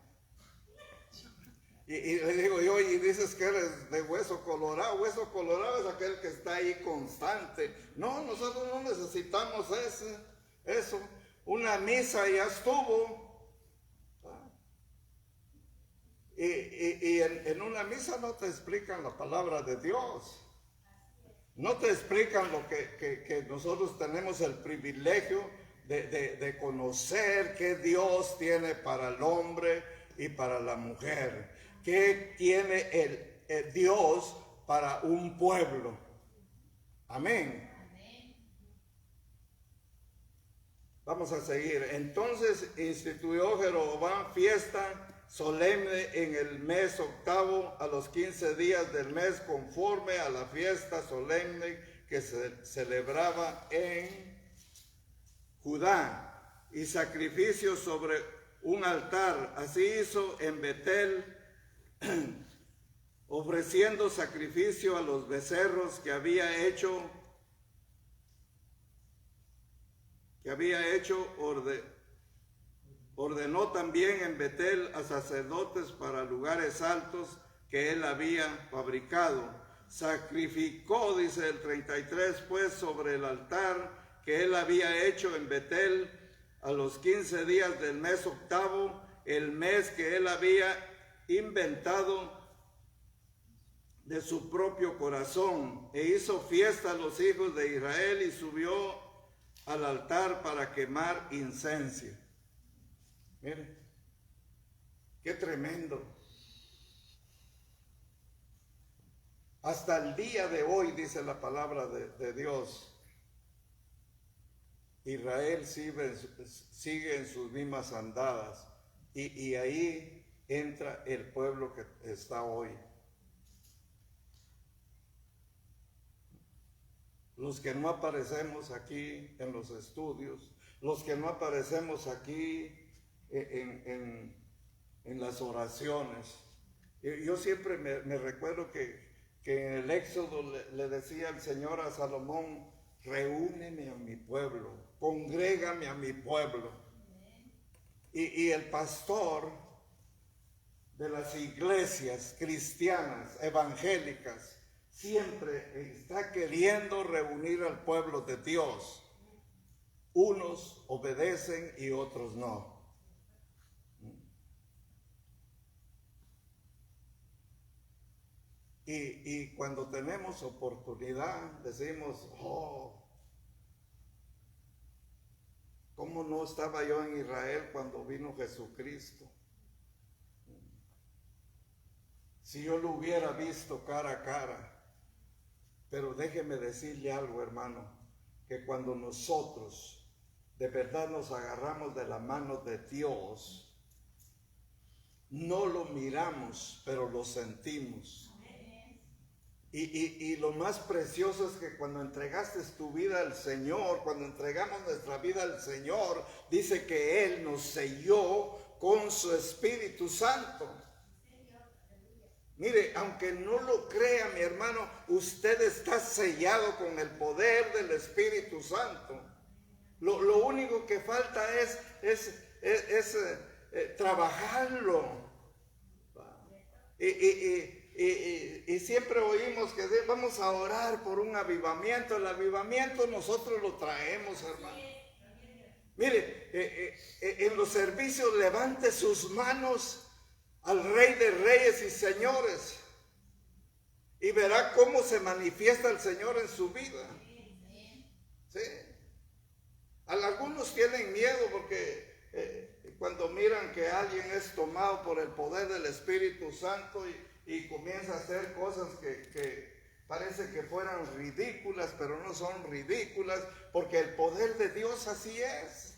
Y le digo yo: y dices que eres de hueso colorado. Hueso colorado es aquel que está ahí constante. No, nosotros no necesitamos eso. Una misa ya estuvo. Y en una misa no te explican la palabra de Dios. No te explican lo que nosotros tenemos el privilegio de conocer, que Dios tiene para el hombre y para la mujer. ¿Qué tiene el Dios para un pueblo? Amén. Vamos a seguir. Entonces instituyó Jeroboam fiesta solemne en el mes octavo, a los 15 días del mes, conforme a la fiesta solemne que se celebraba en Judá, y sacrificio sobre un altar. Así hizo en Betel, ofreciendo sacrificio a los becerros que había hecho, ordenó también en Betel a sacerdotes para lugares altos que él había fabricado. Sacrificó, dice el 33, pues sobre el altar que él había hecho en Betel a los 15 días del mes octavo, el mes que él había inventado de su propio corazón, e hizo fiesta a los hijos de Israel y subió al altar para quemar incienso. Mire, qué tremendo. Hasta el día de hoy, dice la palabra de Dios, Israel sigue en sus mismas andadas, y ahí entra el pueblo que está hoy. Los que no aparecemos aquí en los estudios, los que no aparecemos aquí en las oraciones. Yo siempre me recuerdo que en el Éxodo le decía el Señor a Salomón: reúneme a mi pueblo, congrégame a mi pueblo. Y el pastor de las iglesias cristianas, evangélicas, siempre está queriendo reunir al pueblo de Dios. Unos obedecen y otros no. Y cuando tenemos oportunidad decimos: oh, ¿cómo no estaba yo en Israel cuando vino Jesucristo? Si yo lo hubiera visto cara a cara. Pero déjeme decirle algo, hermano, que cuando nosotros de verdad nos agarramos de la mano de Dios, no lo miramos, pero lo sentimos. Y lo más precioso es que cuando entregaste tu vida al Señor, cuando entregamos nuestra vida al Señor, dice que Él nos selló con su Espíritu Santo. Mire, aunque no lo crea, mi hermano, usted está sellado con el poder del Espíritu Santo. Lo único que falta es trabajarlo. Y siempre oímos que vamos a orar por un avivamiento. El avivamiento nosotros lo traemos, hermano. Mire, en los servicios levante sus manos al Rey de Reyes y Señores y verá cómo se manifiesta el Señor en su vida. ¿Sí? Algunos tienen miedo porque cuando miran que alguien es tomado por el poder del Espíritu Santo y comienza a hacer cosas que parece que fueran ridículas, pero no son ridículas, porque el poder de Dios así es.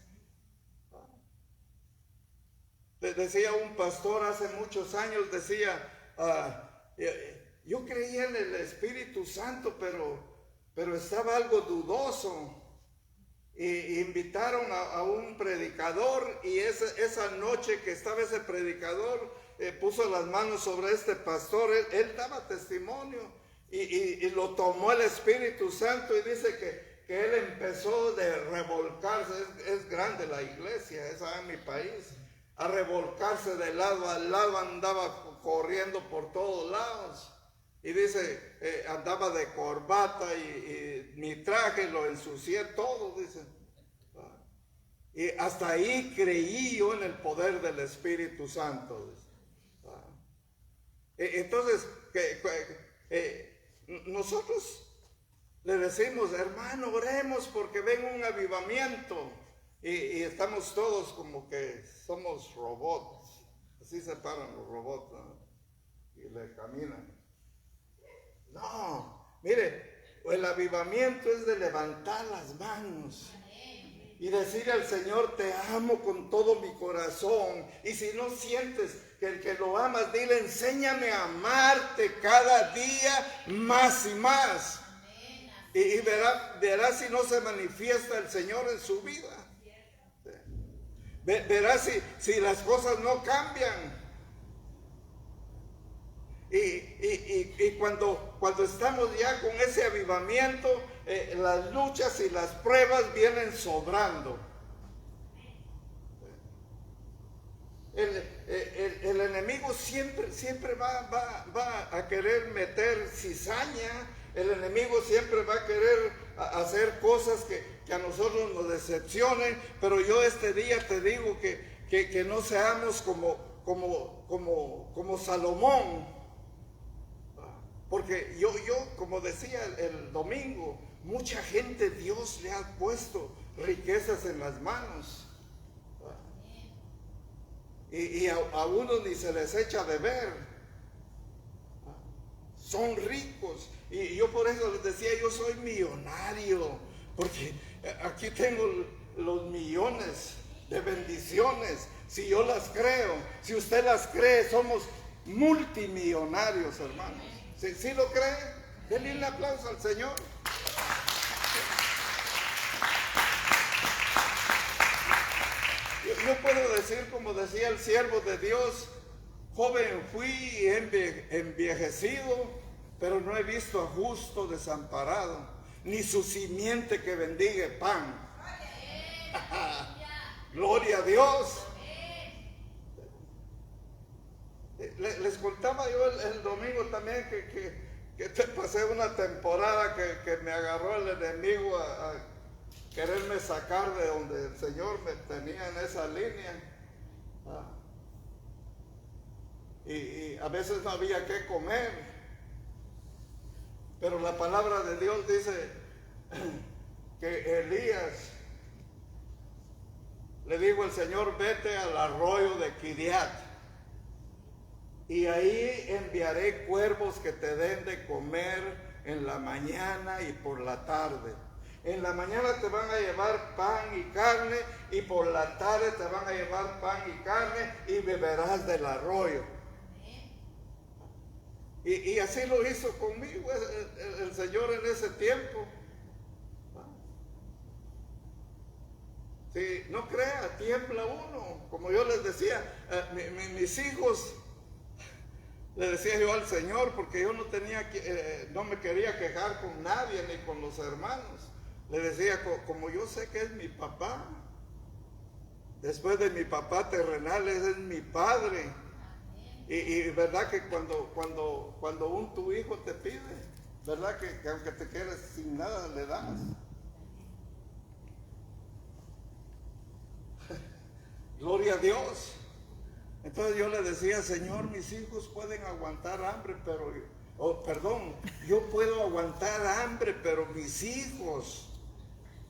Decía un pastor hace muchos años, decía, yo creía en el Espíritu Santo, pero estaba algo dudoso. Y invitaron a un predicador, y esa noche que estaba ese predicador, puso las manos sobre este pastor. Él daba testimonio y lo tomó el Espíritu Santo, y dice que él empezó de revolcarse. Es grande la iglesia esa en mi país, a revolcarse de lado a lado, andaba corriendo por todos lados. Y dice, andaba de corbata y mi traje lo ensucié todo, dice. Y hasta ahí creí yo en el poder del Espíritu Santo. Entonces, nosotros le decimos, hermano, oremos porque venga un avivamiento. Y estamos todos como que somos robots. Así se paran los robots, ¿no? Y le caminan. No, mire, el avivamiento es de levantar las manos y decirle al Señor, te amo con todo mi corazón. Y si no sientes que el que lo amas, dile, enséñame a amarte cada día más y más. Y verá si no se manifiesta el Señor en su vida. Verá si las cosas no cambian. Y cuando estamos ya con ese avivamiento, las luchas y las pruebas vienen sobrando. El enemigo siempre va a querer meter cizaña. El enemigo siempre va a querer hacer cosas que a nosotros nos decepcionen. Pero yo este día te digo que no seamos como Salomón. Porque yo como decía el domingo, mucha gente Dios le ha puesto riquezas en las manos. Y a uno ni se les echa de ver. Son ricos. Y yo por eso les decía, yo soy millonario. Porque aquí tengo los millones de bendiciones. Si yo las creo, si usted las cree, somos multimillonarios, hermanos. ¿Sí lo cree? Denle un aplauso al Señor. Yo puedo decir, como decía el siervo de Dios, joven fui y envejecido, pero no he visto a justo desamparado, ni su simiente que bendiga pan. Gloria a Dios. Les contaba yo el domingo también que te pasé una temporada que me agarró el enemigo a quererme sacar de donde el Señor me tenía en esa línea. Y a veces no había qué comer. Pero la palabra de Dios dice que Elías le dijo al Señor, vete al arroyo de Kiriat. Y ahí enviaré cuervos que te den de comer en la mañana y por la tarde. En la mañana te van a llevar pan y carne, y por la tarde te van a llevar pan y carne, y beberás del arroyo. Y así lo hizo conmigo el Señor en ese tiempo. Sí, no crea, tiembla uno. Como yo les decía, mis hijos, le decía yo al Señor, porque yo no me quería quejar con nadie, ni con los hermanos. Le decía, como yo sé que es mi papá, después de mi papá terrenal, ese es mi padre. Y verdad que cuando tu hijo te pide, verdad que aunque te quedes sin nada, le das. Gloria a Dios. Entonces yo le decía, Señor, mis hijos pueden aguantar hambre, pero, yo puedo aguantar hambre, pero mis hijos,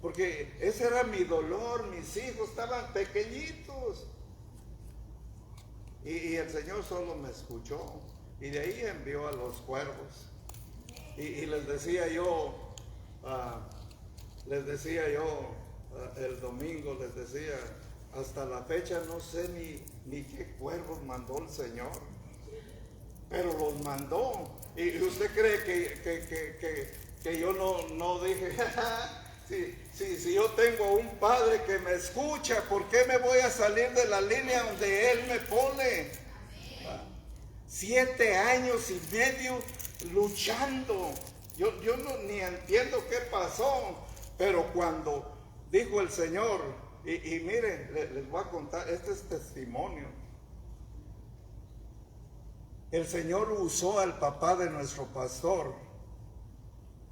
porque ese era mi dolor, mis hijos estaban pequeñitos. Y el Señor solo me escuchó, y de ahí envió a los cuervos. Y les decía yo, el domingo, les decía, hasta la fecha no sé ni qué cuervos mandó el Señor, pero los mandó. Y usted cree que yo no dije, si yo tengo un Padre que me escucha, ¿por qué me voy a salir de la línea donde Él me pone? 7 años y medio luchando. Yo ni entiendo qué pasó, pero cuando dijo el Señor, y miren, les voy a contar, este es testimonio. El Señor usó al papá de nuestro pastor,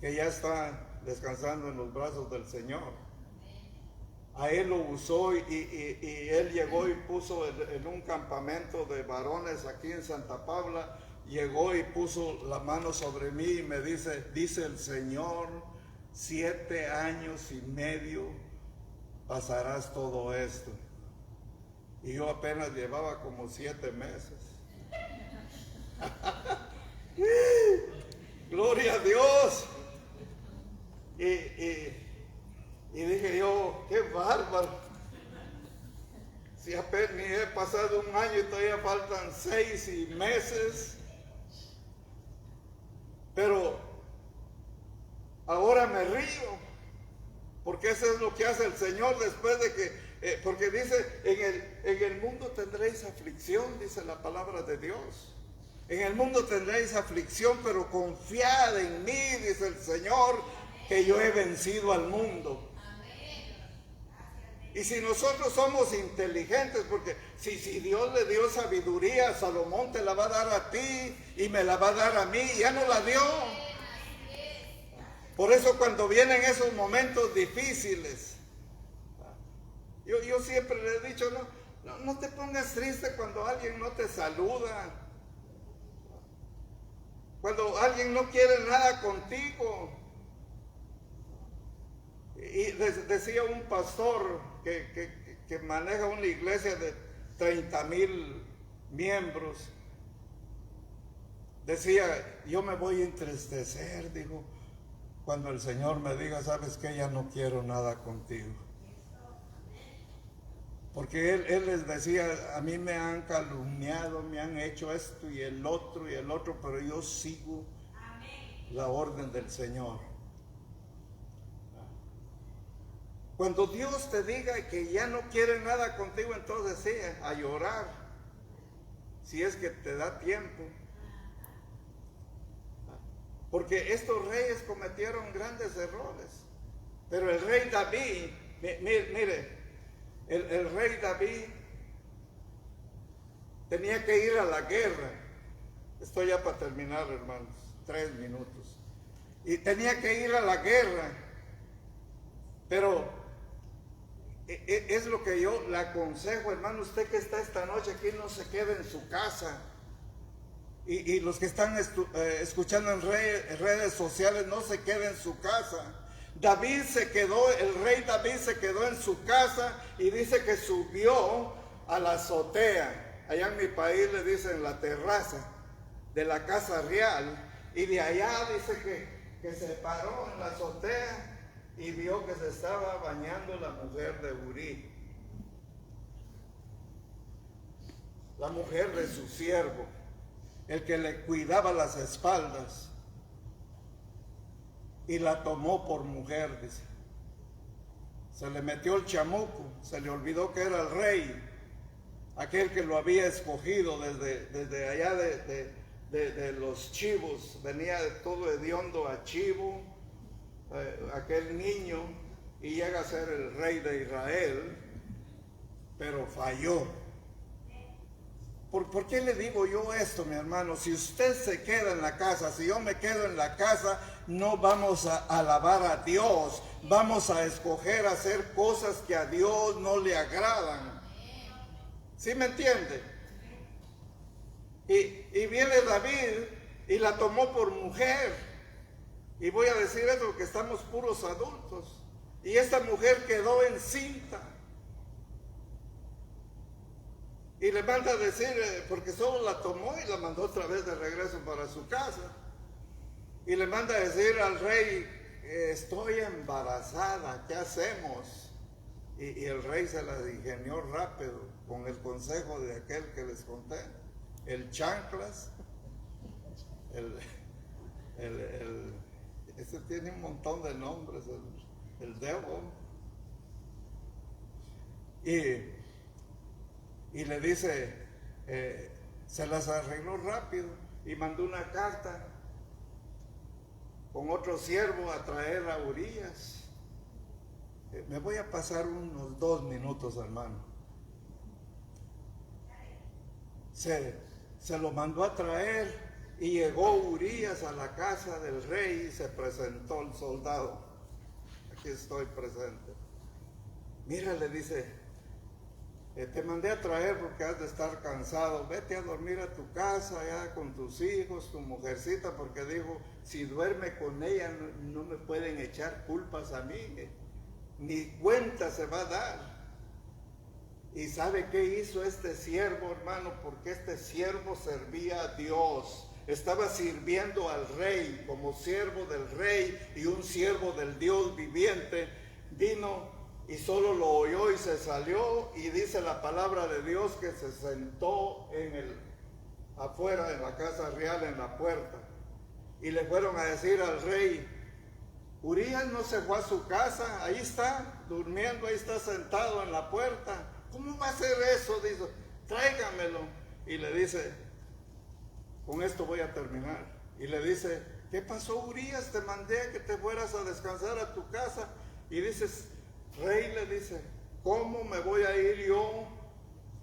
que ya está descansando en los brazos del Señor. A él lo usó y él llegó y puso en un campamento de varones aquí en Santa Paula, llegó y puso la mano sobre mí y me dice el Señor, 7 años y medio pasarás todo esto. Y yo apenas llevaba como 7 meses. Gloria a Dios. Y dije yo, qué bárbaro. Si apenas ni he pasado un año y todavía faltan 6 meses. Pero ahora me río, porque eso es lo que hace el Señor después de que, porque dice, en el mundo tendréis aflicción, dice la palabra de Dios. En el mundo tendréis aflicción, pero confiad en mí, dice el Señor, que yo he vencido al mundo. Y si nosotros somos inteligentes, porque si Dios le dio sabiduría a Salomón, te la va a dar a ti y me la va a dar a mí, ya no la dio. Por eso cuando vienen esos momentos difíciles, yo siempre le he dicho, no te pongas triste cuando alguien no te saluda, cuando alguien no quiere nada contigo. Y decía un pastor que maneja una iglesia de 30,000 miembros, decía, yo me voy a entristecer, dijo, cuando el Señor me diga, sabes que ya no quiero nada contigo. Porque él les decía, a mí me han calumniado, me han hecho esto y el otro, pero yo sigo la orden del Señor. Cuando Dios te diga que ya no quiere nada contigo, entonces sí, a llorar, si es que te da tiempo. Porque estos reyes cometieron grandes errores. Pero el rey David, mire, el rey David tenía que ir a la guerra. Estoy ya para terminar, hermanos, 3 minutos. Y tenía que ir a la guerra. Pero es lo que yo le aconsejo, hermano, usted que está esta noche aquí, no se quede en su casa. Y los que están escuchando en redes sociales, no se queden en su casa. El rey David se quedó en su casa y dice que subió a la azotea. Allá en mi país le dicen la terraza de la casa real. Y de allá dice que se paró en la azotea y vio que se estaba bañando la mujer de Urí, la mujer de su siervo. el que le cuidaba las espaldas, y la tomó por mujer, dice. Se le metió el chamuco, se le olvidó que era el rey, aquel que lo había escogido desde allá de los chivos, venía de todo hediondo a chivo, aquel niño, y llega a ser el rey de Israel, pero falló. ¿Por qué le digo yo esto, mi hermano? Si usted se queda en la casa, si yo me quedo en la casa, no vamos a alabar a Dios, vamos a escoger hacer cosas que a Dios no le agradan. ¿Sí me entiende? Y viene David y la tomó por mujer. Y voy a decir eso porque estamos puros adultos. Y esta mujer quedó encinta. Y le manda a decir, porque solo la tomó y la mandó otra vez de regreso para su casa. Y le manda a decir al rey, estoy embarazada, ¿qué hacemos? Y el rey se la ingenió rápido con el consejo de aquel que les conté, el chanclas, ese tiene un montón de nombres, el devil. Y le dice, se las arregló rápido y mandó una carta con otro siervo a traer a Urías. Me voy a pasar unos 2 minutos, hermano. Se lo mandó a traer y llegó Urías a la casa del rey y se presentó el soldado. Aquí estoy presente. Mira, le dice, te mandé a traer porque has de estar cansado, vete a dormir a tu casa ya con tus hijos, tu mujercita, porque dijo, si duerme con ella no me pueden echar culpas a mí, ni cuenta se va a dar. ¿Y sabe qué hizo este siervo, hermano? Porque este siervo servía a Dios, estaba sirviendo al rey como siervo del rey y un siervo del Dios viviente. Vino y solo lo oyó y se salió, y dice la palabra de Dios que se sentó afuera en la casa real, en la puerta, y le fueron a decir al rey, Urías no se fue a su casa, ahí está durmiendo, ahí está sentado en la puerta. ¿Cómo va a ser eso? Dice, tráigamelo. Y le dice, con esto voy a terminar. Y le dice, ¿qué pasó, Urías? Te mandé a que te fueras a descansar a tu casa. Y dices, rey, le dice, ¿cómo me voy a ir yo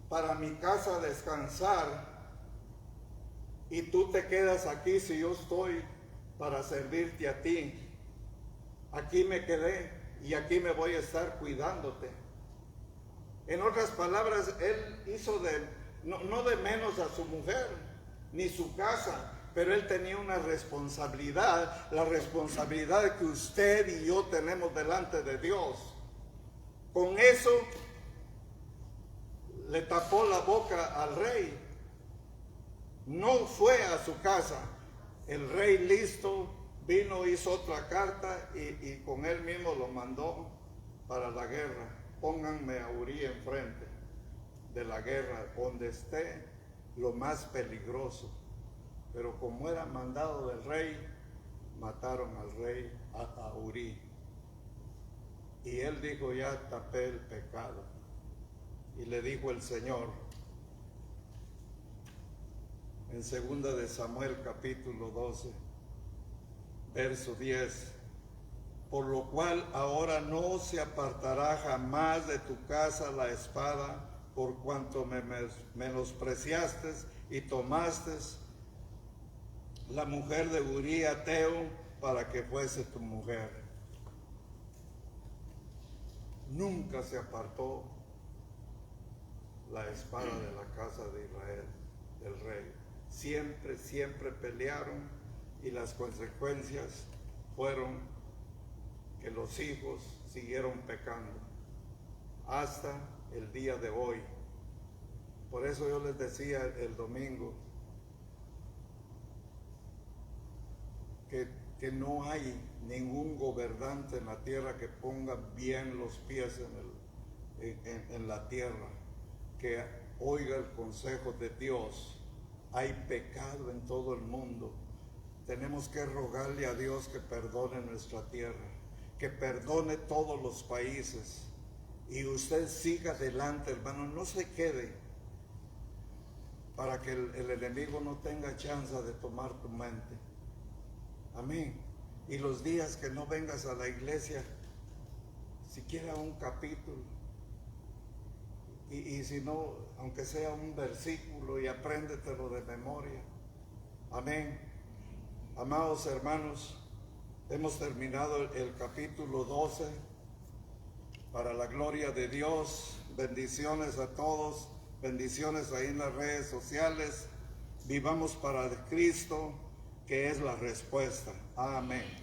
para mi casa a descansar y tú te quedas aquí si yo estoy para servirte a ti? Aquí me quedé y aquí me voy a estar cuidándote. En otras palabras, él hizo no de menos a su mujer, ni su casa, pero él tenía una responsabilidad, la responsabilidad que usted y yo tenemos delante de Dios. Con eso le tapó la boca al rey. No fue a su casa. El rey listo vino, hizo otra carta y con él mismo lo mandó para la guerra. Pónganme a Urí enfrente de la guerra, donde esté lo más peligroso. Pero como era mandado del rey, mataron al rey, a Urí. Y él dijo, ya tapé el pecado. Y le dijo el Señor, en 2 de Samuel capítulo 12, verso 10, por lo cual ahora no se apartará jamás de tu casa la espada, por cuanto me menospreciaste y tomaste la mujer de Urí Ateo para que fuese tu mujer. Nunca se apartó la espada de la casa de Israel, del rey. Siempre pelearon, y las consecuencias fueron que los hijos siguieron pecando hasta el día de hoy. Por eso yo les decía el domingo que no hay ningún gobernante en la tierra que ponga bien los pies en la tierra, que oiga el consejo de Dios hay pecado en todo el mundo. Tenemos que rogarle a Dios que perdone nuestra tierra, que perdone todos los países. Y usted siga adelante, hermano, no se quede para que el enemigo no tenga chance de tomar tu mente. Amén. Y los días que no vengas a la iglesia, siquiera un capítulo, y si no, aunque sea un versículo, y apréndetelo de memoria. Amén. Amados hermanos, hemos terminado el capítulo 12. Para la gloria de Dios, bendiciones a todos, bendiciones ahí en las redes sociales. Vivamos para Cristo, que es la respuesta. Amén.